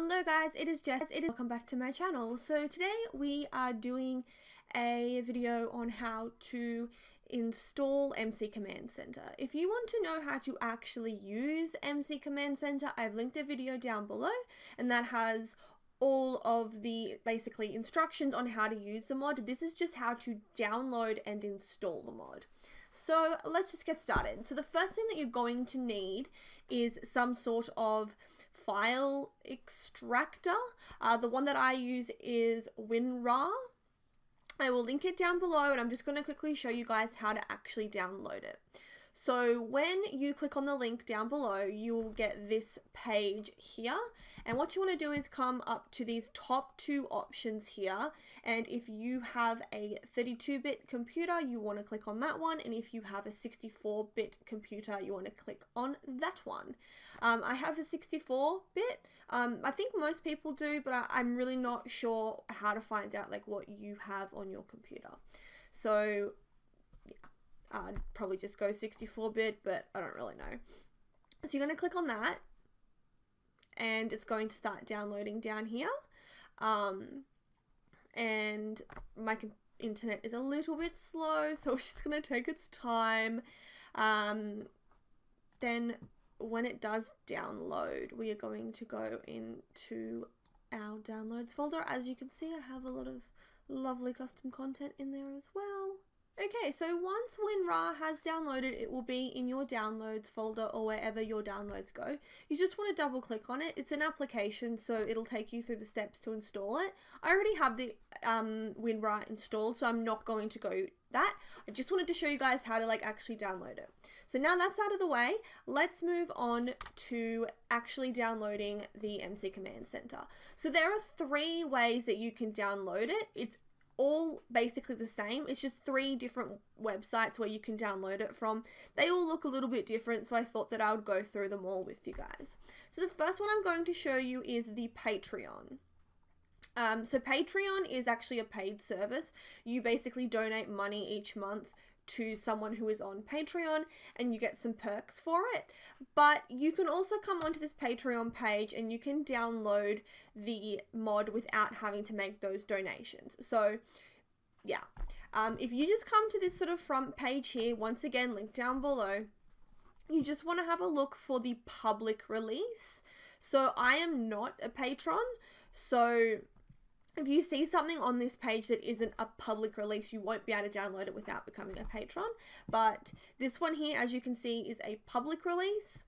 Hello guys, it is Jess. Welcome back to my channel. So today we are doing a video on how to install MC Command Center. If you want to know how to actually use MC Command Center, I've linked a video down below and that has all of the basically instructions on how to use the mod. This is just how to download and install the mod. So let's just get started. So the first thing that you're going to need is some sort of file extractor. The one that I use is Winrar. I will link it down below and I'm just going to quickly show you guys how to actually download it. So when you click on the link down below, you will get this page here. And what you want to do is come up to these top two options here. And if you have a 32-bit computer, you want to click on that one. And if you have a 64-bit computer, you want to click on that one. I have a 64-bit. I think most people do, but I'm really not sure how to find out like what you have on your computer. So yeah. I'd probably just go 64-bit, but I don't really know. So you're going to click on that and it's going to start downloading down here. And my internet is a little bit slow, so it's just going to take its time. Then when it does download, we are going to go into our downloads folder. As you can see, I have a lot of lovely custom content in there as well. Okay, so once Winrar has downloaded, it will be in your downloads folder or wherever your downloads go. You just want to double click on it. It's an application, so it'll take you through the steps to install it. I already have the Winrar installed, so I'm not going to go that. I just wanted to show you guys how to like actually download it. So now that's out of the way, let's move on to actually downloading the MC Command Center. So there are 3 ways that you can download it. It's all basically the same. It's just 3 different websites where you can download it from. They all look a little bit different, so I thought that I would go through them all with you guys. So the first one I'm going to show you is the Patreon. So Patreon is actually a paid service. You basically donate money each month to someone who is on Patreon and you get some perks for it. But you can also come onto this Patreon page and you can download the mod without having to make those donations. So yeah, if you just come to this sort of front page here, once again linked down below, you just want to have a look for the public release. So I am not a patron, so if you see something on this page that isn't a public release, you won't be able to download it without becoming a patron. But this one here, as you can see, is a public release.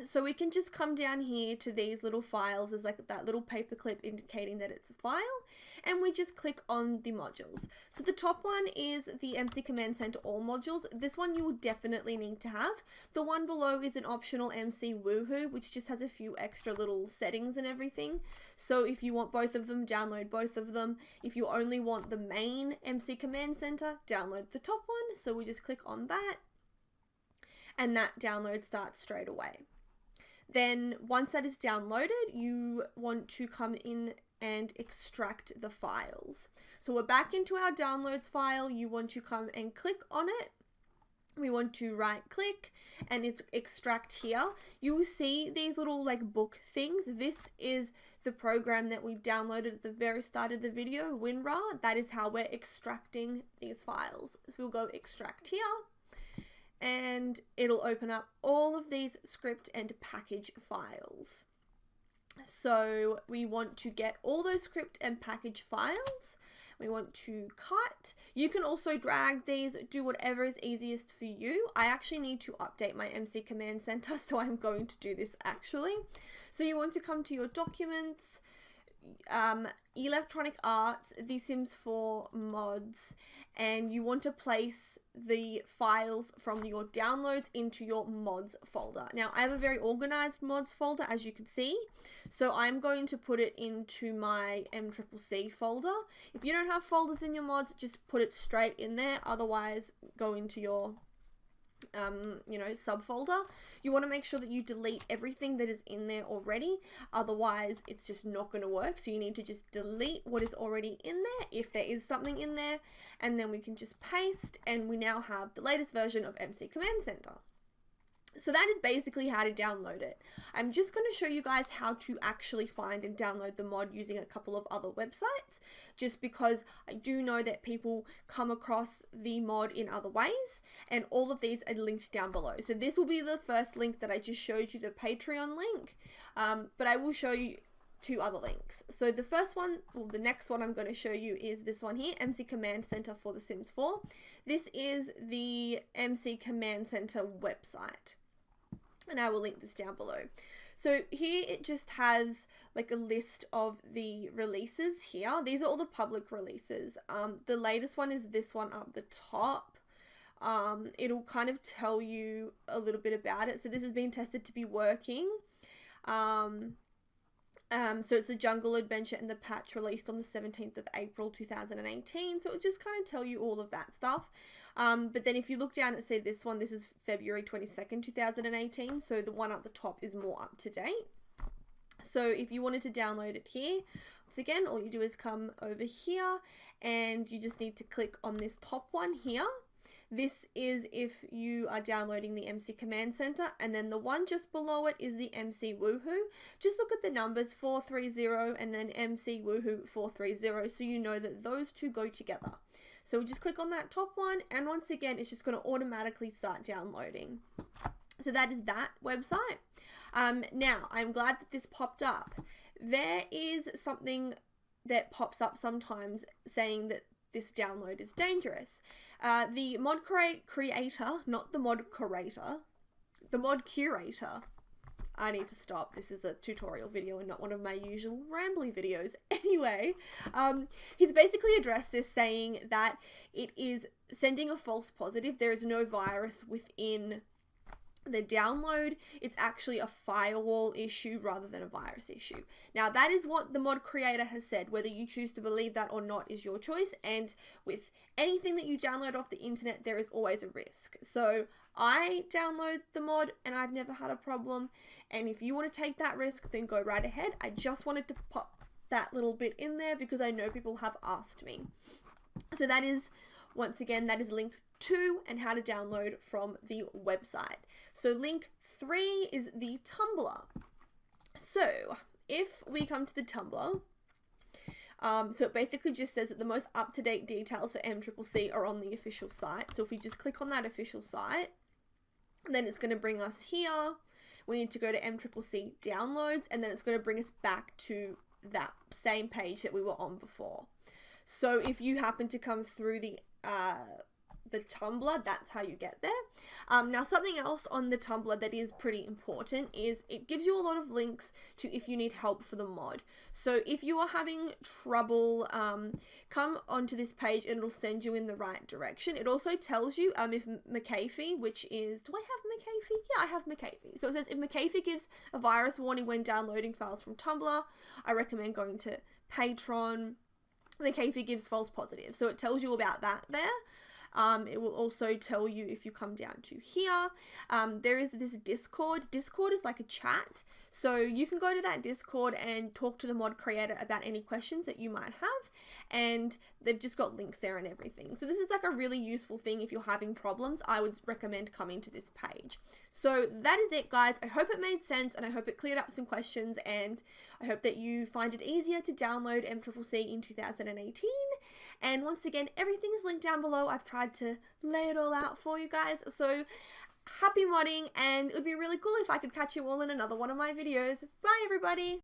So we can just come down here to these little files. There's like that little paperclip indicating that it's a file. And we just click on the modules. So the top one is the MC Command Center All modules. This one you will definitely need to have. The one below is an optional MC Woohoo, which just has a few extra little settings and everything. So if you want both of them, download both of them. If you only want the main MC Command Center, download the top one. So we just click on that. And that download starts straight away. Then once that is downloaded, you want to come in and extract the files. So we're back into our downloads file. You want to come and click on it. We want to right click and it's extract here. You will see these little like book things. This is the program that we downloaded at the very start of the video, Winrar. That is how we're extracting these files. So we'll go extract here. And it'll open up all of these script and package files. So we want to get all those script and package files. We want to cut. You can also drag these, do whatever is easiest for you. I actually need to update my MC Command Center, so I'm going to do this actually. So you want to come to your documents, electronic arts, the Sims 4 mods, and you want to place the files from your downloads into your mods folder. Now I have a very organized mods folder, as you can see, so I'm going to put it into my MCCC folder. If you don't have folders in your mods, just put it straight in there. Otherwise go into your subfolder. You want to make sure that you delete everything that is in there already, otherwise it's just not going to work. So you need to just delete what is already in there if there is something in there, and then we can just paste and we now have the latest version of MC Command Center. So that is basically how to download it. I'm just going to show you guys how to actually find and download the mod using a couple of other websites, just because I do know that people come across the mod in other ways, and all of these are linked down below. So this will be the first link that I just showed you, the Patreon link, but I will show you 2 other links. So the first one, well, the next one I'm going to show you is this one here, MC Command Center for The Sims 4. This is the MC Command Center website, and I will link this down below. So here it just has like a list of the releases here. These are all the public releases. The latest one is this one up the top. It'll kind of tell you a little bit about it. So this has been tested to be working. So it's the Jungle Adventure and the patch released on the 17th of April 2018. So it'll just kind of tell you all of that stuff. But then if you look down and say this one, this is February 22nd, 2018. So the one at the top is more up to date. So if you wanted to download it here, once again, all you do is come over here and you just need to click on this top one here. This is if you are downloading the MC Command Center, and then the one just below it is the MC Woohoo. Just look at the numbers 430 and then MC Woohoo 430, so you know that those 2 go together. So just click on that top one, and once again, it's just going to automatically start downloading. So that is that website. Now, I'm glad that this popped up. There is something that pops up sometimes saying that this download is dangerous. The mod creator, not the mod curator, the mod curator. I need to stop. This is a tutorial video and not one of my usual rambly videos. Anyway, he's basically addressed this, saying that it is sending a false positive. There is no virus within the download. It's actually a firewall issue rather than a virus issue. Now that is what the mod creator has said. Whether you choose to believe that or not is your choice, and with anything that you download off the internet, there is always a risk. So I download the mod and I've never had a problem, and if you want to take that risk, then go right ahead. I just wanted to pop that little bit in there because I know people have asked me. So that is, once again, that is link 2 and how to download from the website. So link 3 is the Tumblr. So if we come to the Tumblr, so it basically just says that the most up-to-date details for MCCC are on the official site. So if we just click on that official site, then it's going to bring us here. We need to go to MCCC downloads, and then it's going to bring us back to that same page that we were on before. So if you happen to come through the Tumblr, that's how you get there. Now something else on the Tumblr that is pretty important is it gives you a lot of links to if you need help for the mod. So if you are having trouble, come onto this page and it'll send you in the right direction. It also tells you if McAfee, which is, do I have McAfee? Yeah, I have McAfee. So it says if McAfee gives a virus warning when downloading files from Tumblr, I recommend going to Patreon. McAfee gives false positives. So it tells you about that there. It will also tell you if you come down to here, there is this Discord. Discord is like a chat. So you can go to that Discord and talk to the mod creator about any questions that you might have. And they've just got links there and everything. So this is like a really useful thing if you're having problems. I would recommend coming to this page. So that is it, guys. I hope it made sense and I hope it cleared up some questions, and I hope that you find it easier to download MCCC in 2018. And once again, everything is linked down below. I've tried to lay it all out for you guys. So happy modding, and it would be really cool if I could catch you all in another one of my videos. Bye, everybody.